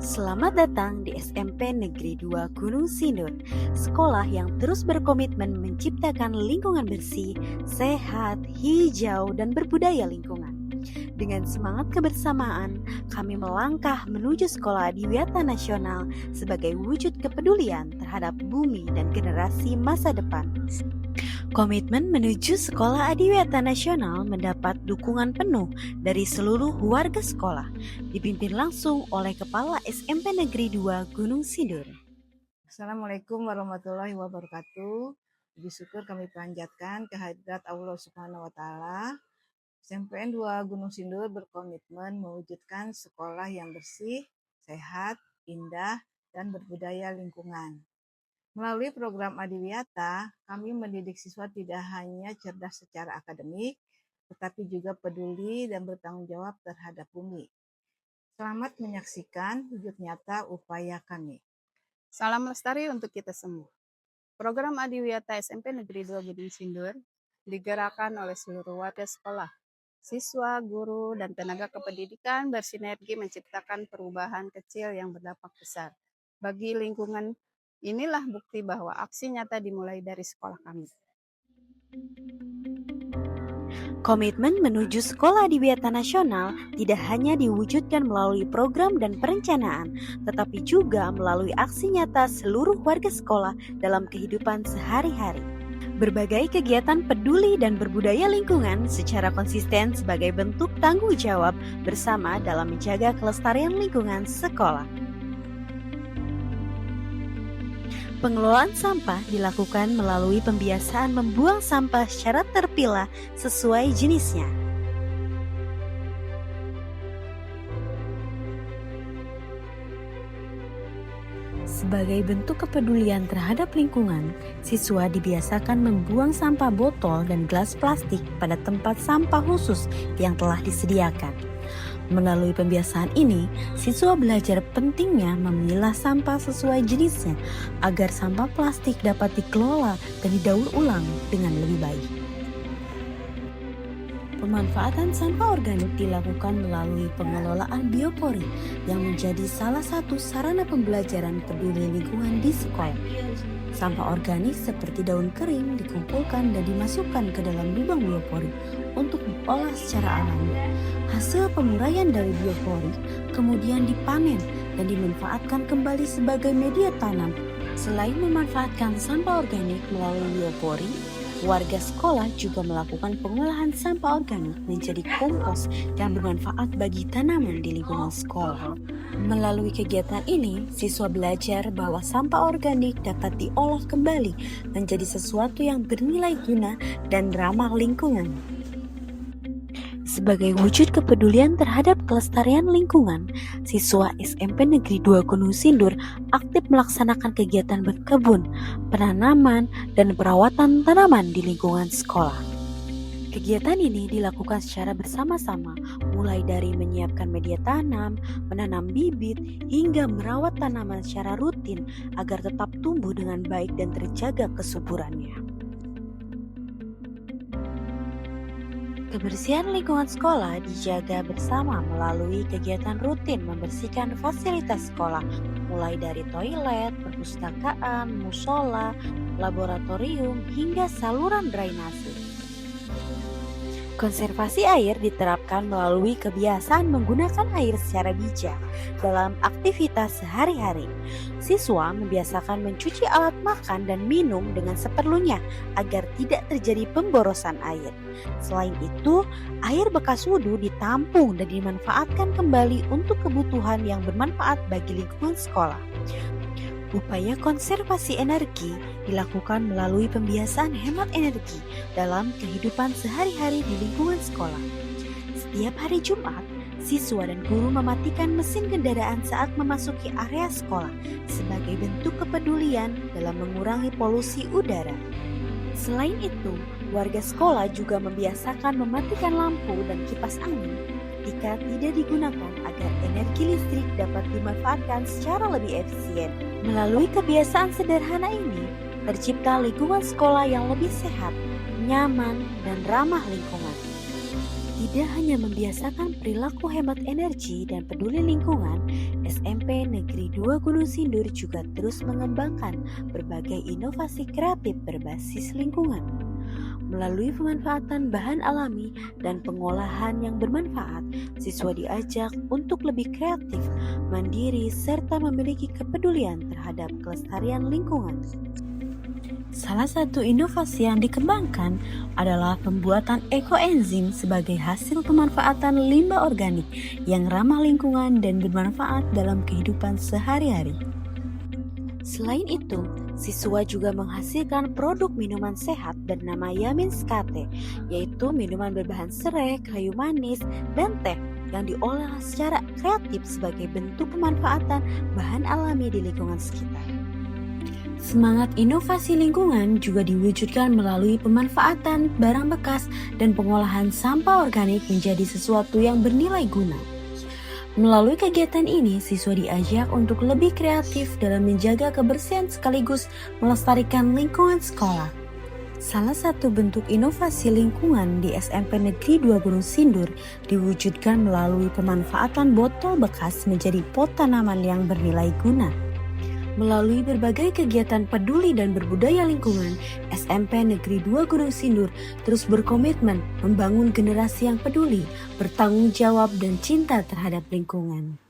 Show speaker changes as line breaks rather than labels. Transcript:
Selamat datang di SMP Negeri 2 Gunung Sindur, sekolah yang terus berkomitmen menciptakan lingkungan bersih, sehat, hijau, dan berbudaya lingkungan. Dengan semangat kebersamaan, kami melangkah menuju Sekolah Adiwiyata Nasional sebagai wujud kepedulian terhadap bumi dan generasi masa depan. Komitmen menuju Sekolah Adiwiyata Nasional mendapat dukungan penuh dari seluruh warga sekolah, dipimpin langsung oleh Kepala SMP Negeri 2 Gunung Sindur.
Assalamualaikum warahmatullahi wabarakatuh. Puji syukur kami panjatkan kehadirat Allah Subhanahu wa taala. SMPN 2 Gunung Sindur berkomitmen mewujudkan sekolah yang bersih, sehat, indah, dan berbudaya lingkungan. Melalui program Adiwiyata, kami mendidik siswa tidak hanya cerdas secara akademik, tetapi juga peduli dan bertanggung jawab terhadap bumi. Selamat menyaksikan wujud nyata upaya kami.
Salam lestari untuk kita semua. Program Adiwiyata SMP Negeri 2 Gunung Sindur digerakkan oleh seluruh warga sekolah. Siswa, guru, dan tenaga kependidikan bersinergi menciptakan perubahan kecil yang berdampak besar. Bagi lingkungan, inilah bukti bahwa aksi nyata dimulai dari sekolah kami.
Komitmen menuju Sekolah Adiwiyata Nasional tidak hanya diwujudkan melalui program dan perencanaan, tetapi juga melalui aksi nyata seluruh warga sekolah dalam kehidupan sehari-hari. Berbagai kegiatan peduli dan berbudaya lingkungan secara konsisten sebagai bentuk tanggung jawab bersama dalam menjaga kelestarian lingkungan sekolah. Pengelolaan sampah dilakukan melalui pembiasaan membuang sampah secara terpilah sesuai jenisnya. Sebagai bentuk kepedulian terhadap lingkungan, siswa dibiasakan membuang sampah botol dan gelas plastik pada tempat sampah khusus yang telah disediakan. Melalui pembiasaan ini, siswa belajar pentingnya memilah sampah sesuai jenisnya agar sampah plastik dapat dikelola dan didaur ulang dengan lebih baik. Pemanfaatan sampah organik dilakukan melalui pengelolaan biopori yang menjadi salah satu sarana pembelajaran peduli lingkungan di sekolah. Sampah organik seperti daun kering dikumpulkan dan dimasukkan ke dalam lubang biopori untuk diolah secara alami. Hasil penguraian dari biopori kemudian dipanen dan dimanfaatkan kembali sebagai media tanam. Selain memanfaatkan sampah organik melalui biopori, warga sekolah juga melakukan pengolahan sampah organik menjadi kompos yang bermanfaat bagi tanaman di lingkungan sekolah. Melalui kegiatan ini, siswa belajar bahwa sampah organik dapat diolah kembali menjadi sesuatu yang bernilai guna dan ramah lingkungan. Sebagai wujud kepedulian terhadap kelestarian lingkungan, siswa SMP Negeri 2 Gunung Sindur aktif melaksanakan kegiatan berkebun, penanaman, dan perawatan tanaman di lingkungan sekolah. Kegiatan ini dilakukan secara bersama-sama, mulai dari menyiapkan media tanam, menanam bibit, hingga merawat tanaman secara rutin agar tetap tumbuh dengan baik dan terjaga kesuburannya. Kebersihan lingkungan sekolah dijaga bersama melalui kegiatan rutin membersihkan fasilitas sekolah, mulai dari toilet, perpustakaan, musola, laboratorium, hingga saluran drainase. Konservasi air diterapkan melalui kebiasaan menggunakan air secara bijak dalam aktivitas sehari-hari. Siswa membiasakan mencuci alat makan dan minum dengan seperlunya agar tidak terjadi pemborosan air. Selain itu, air bekas wudhu ditampung dan dimanfaatkan kembali untuk kebutuhan yang bermanfaat bagi lingkungan sekolah. Upaya konservasi energi dilakukan melalui pembiasaan hemat energi dalam kehidupan sehari-hari di lingkungan sekolah. Setiap hari Jumat, siswa dan guru mematikan mesin kendaraan saat memasuki area sekolah sebagai bentuk kepedulian dalam mengurangi polusi udara. Selain itu, warga sekolah juga membiasakan mematikan lampu dan kipas angin ketika tidak digunakan agar energi listrik dapat dimanfaatkan secara lebih efisien. Melalui kebiasaan sederhana ini, tercipta lingkungan sekolah yang lebih sehat, nyaman, dan ramah lingkungan. Di Tidak hanya membiasakan perilaku hemat energi dan peduli lingkungan, SMP Negeri 2 Gunung Sindur juga terus mengembangkan berbagai inovasi kreatif berbasis lingkungan. Melalui pemanfaatan bahan alami dan pengolahan yang bermanfaat, siswa diajak untuk lebih kreatif, mandiri, serta memiliki kepedulian terhadap kelestarian lingkungan. Salah satu inovasi yang dikembangkan adalah pembuatan ekoenzim sebagai hasil pemanfaatan limbah organik yang ramah lingkungan dan bermanfaat dalam kehidupan sehari-hari. Selain itu, siswa juga menghasilkan produk minuman sehat bernama Yamin Skate, yaitu minuman berbahan serai, kayu manis, dan teh yang diolah secara kreatif sebagai bentuk pemanfaatan bahan alami di lingkungan sekitar. Semangat inovasi lingkungan juga diwujudkan melalui pemanfaatan barang bekas dan pengolahan sampah organik menjadi sesuatu yang bernilai guna. Melalui kegiatan ini, siswa diajak untuk lebih kreatif dalam menjaga kebersihan sekaligus melestarikan lingkungan sekolah. Salah satu bentuk inovasi lingkungan di SMP Negeri 2 Gunung Sindur diwujudkan melalui pemanfaatan botol bekas menjadi pot tanaman yang bernilai guna. Melalui berbagai kegiatan peduli dan berbudaya lingkungan, SMP Negeri 2 Gunung Sindur terus berkomitmen membangun generasi yang peduli, bertanggung jawab, dan cinta terhadap lingkungan.